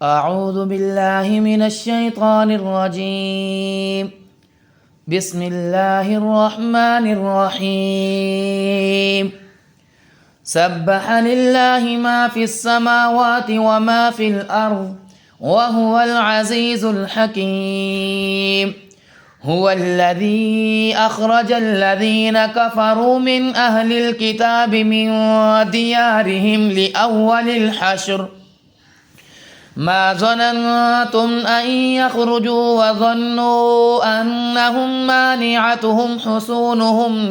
أعوذ بالله من الشيطان الرجيم. بسم الله الرحمن الرحيم. سبح لله ما في السماوات وما في الأرض وهو العزيز الحكيم. هو الذي أخرج الذين كفروا من أهل الكتاب من ديارهم لأول الحشر ما ظننتم أن يخرجوا وظنوا أنهم مانعتهم حصونهم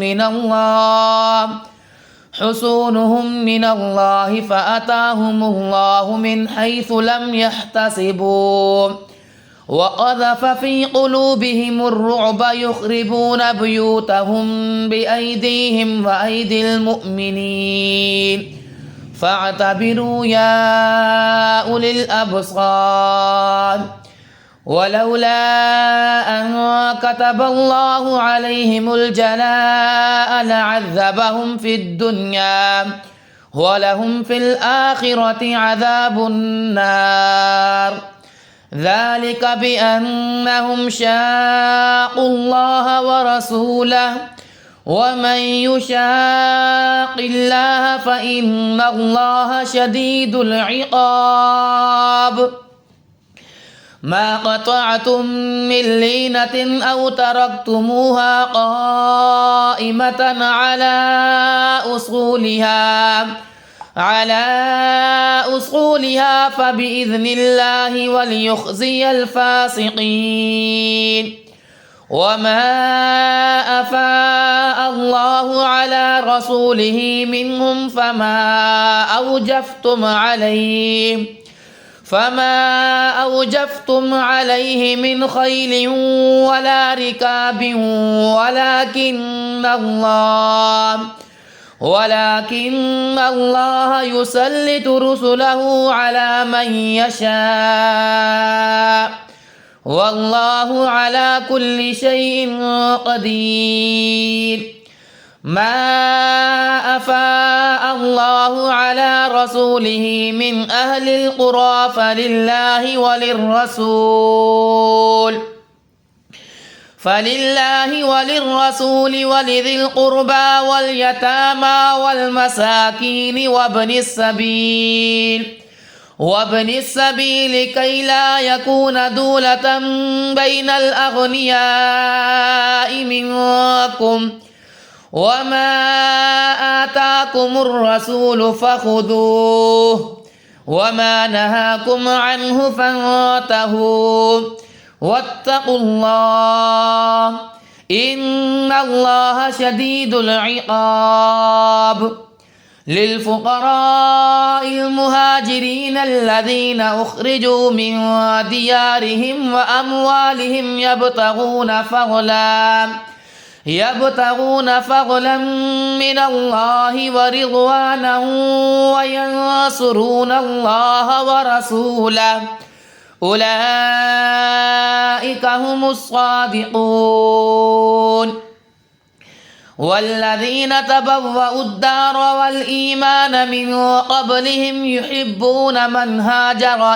من الله فأتاهم الله من حيث لم يحتسبوا وقذف في قلوبهم الرعب يخربون بيوتهم بأيديهم وأيدي المؤمنين فاعتبروا يا أولي الأبصار. ولولا أن كتب الله عليهم الجلاء لعذبهم في الدنيا ولهم في الآخرة عذاب النار. ذلك بأنهم شاقوا الله ورسوله ومن يشاق الله فإن الله شديد العقاب. ما قطعتم من لينة أو تركتموها قائمة على أصولها فبإذن الله وليخزي الفاسقين. وما أفاء الله على رسوله منهم فما أوجفتم عليه من خيل ولا ركاب ولكن الله يسلط رسله على من يشاء والله على كل شيء قدير. ما أفاء الله على رسوله من أهل القرى فلله وللرسول ولذي القربى واليتامى والمساكين وابن السبيل كي لا يكون دولة بين الأغنياء منكم. وما آتاكم الرسول فخذوه وما نهاكم عنه فانتهوا واتقوا الله إن الله شديد العقاب. للفقراء المهاجرين الذين أخرجوا من ديارهم وأموالهم يبتغون فضلا من الله ورضوانا وينصرون الله ورسوله أولئك هم الصادقون. والذين تبوأوا الدار والإيمان من قبلهم يحبون من هاجر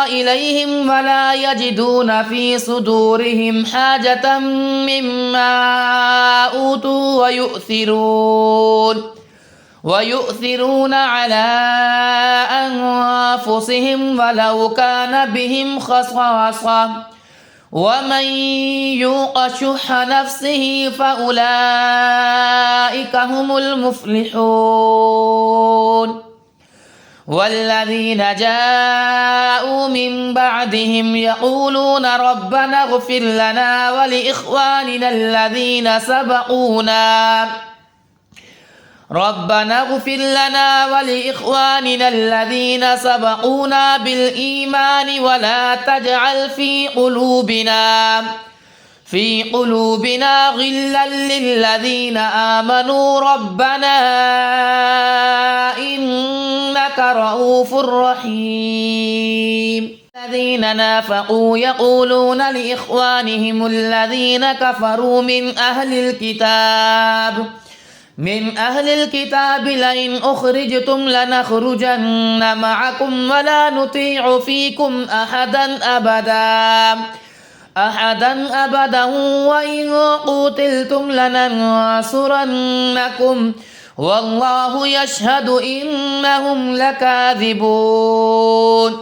إليهم ولا يجدون في صدورهم حاجة مما أوتوا ويؤثرون على أنفسهم ولو كان بهم خصاصة ومن يوق شح نفسه فأولئك هم المفلحون. والذين جاءوا من بعدهم يقولون ربنا اغفر لنا ولإخواننا الذين سبقونا بالإيمان ولا تجعل في قلوبنا غلا للذين آمنوا ربنا إنك رؤوف رحيم. الذين نافقوا يقولون لإخوانهم الذين كفروا من أهل الكتاب من أهل الكتاب لئن أخرجتم لنخرجن معكم ولا نطيع فيكم أحدا أبدا وإن قتلتم لننصرنكم والله يشهد إنهم لكاذبون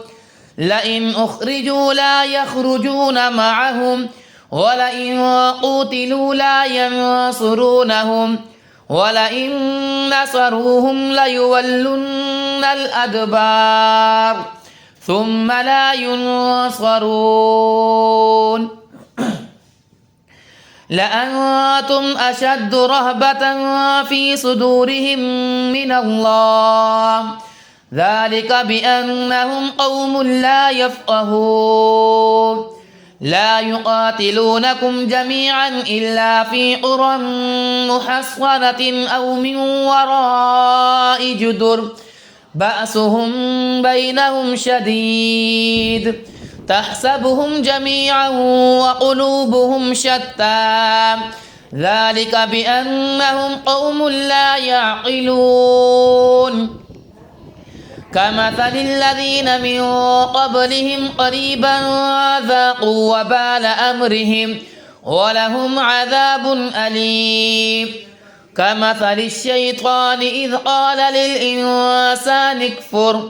لئن أخرجوا لا يخرجون معهم ولئن قتلوا لا ينصرونهم ولئن نصروهم ليولن الأدبار ثم لا ينصرون لأنتم أشد رهبة في صدورهم من الله ذلك بأنهم قوم لا يفقهون لا يقاتلونكم جميعا إلا في قرى محصنة أو من وراء جدر بأسهم بينهم شديد تحسبهم جميعا وقلوبهم شتى ذلك بأنهم قوم لا يعقلون كمثل الذين من قبلهم قريبا ذاقوا وبال أمرهم ولهم عذاب أليم كمثل الشيطان إذ قال للإنسان اكفر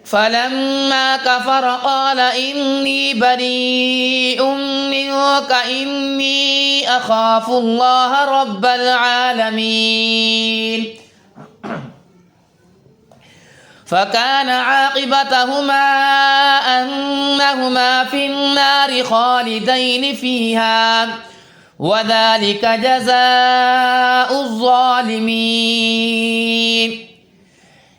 فلما كفر قال إني بريء منك إني أخاف الله رب العالمين فكان عاقبتهما أنهما في النار خالدين فيها وذلك جزاء الظالمين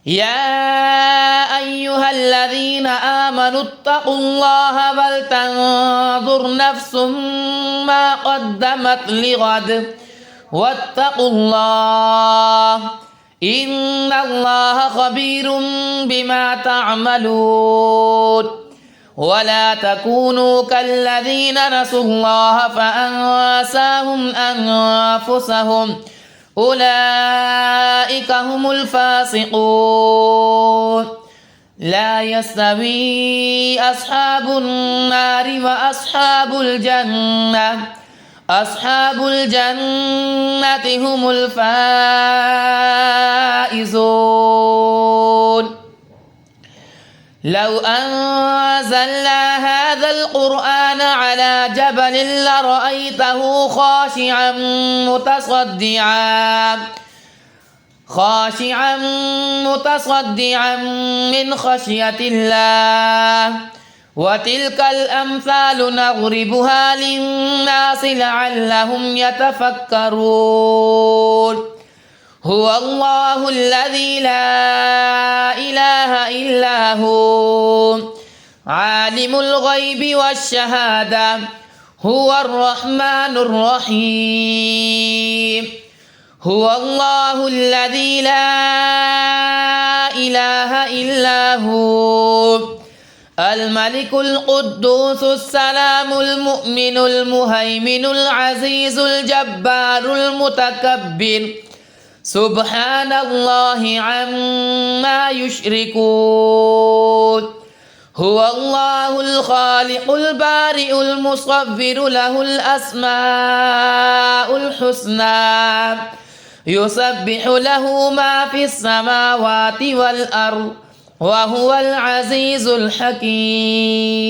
يا أيها الذين آمنوا اتقوا الله ولتنظر نفس ما قدمت لغد واتقوا الله إن الله خبير بما تعملون ولا تكونوا كالذين نسوا الله فأنساهم أنفسهم أولئك هم الفاسقون لا يستوي أصحاب النار وأصحاب الجنة أصحاب الجنة هم الفائزون لو أنزلنا هذا القرآن على جبل لرأيته خاشعا متصدعا من خشية الله وتلك الأمثال نضربها للناس لعلهم يتفكرون هو الله الذي لا إله إلا هو عالم الغيب والشهادة هو الرحمن الرحيم هو الله الذي لا إله إلا هو الملك القدوس السلام المؤمن المهيمن العزيز الجبار المتكبر سبحان الله عما يشركون هو الله الخالق البارئ المصور له الأسماء الحسنى يسبح له ما في السماوات والأرض وهو العزيز الحكيم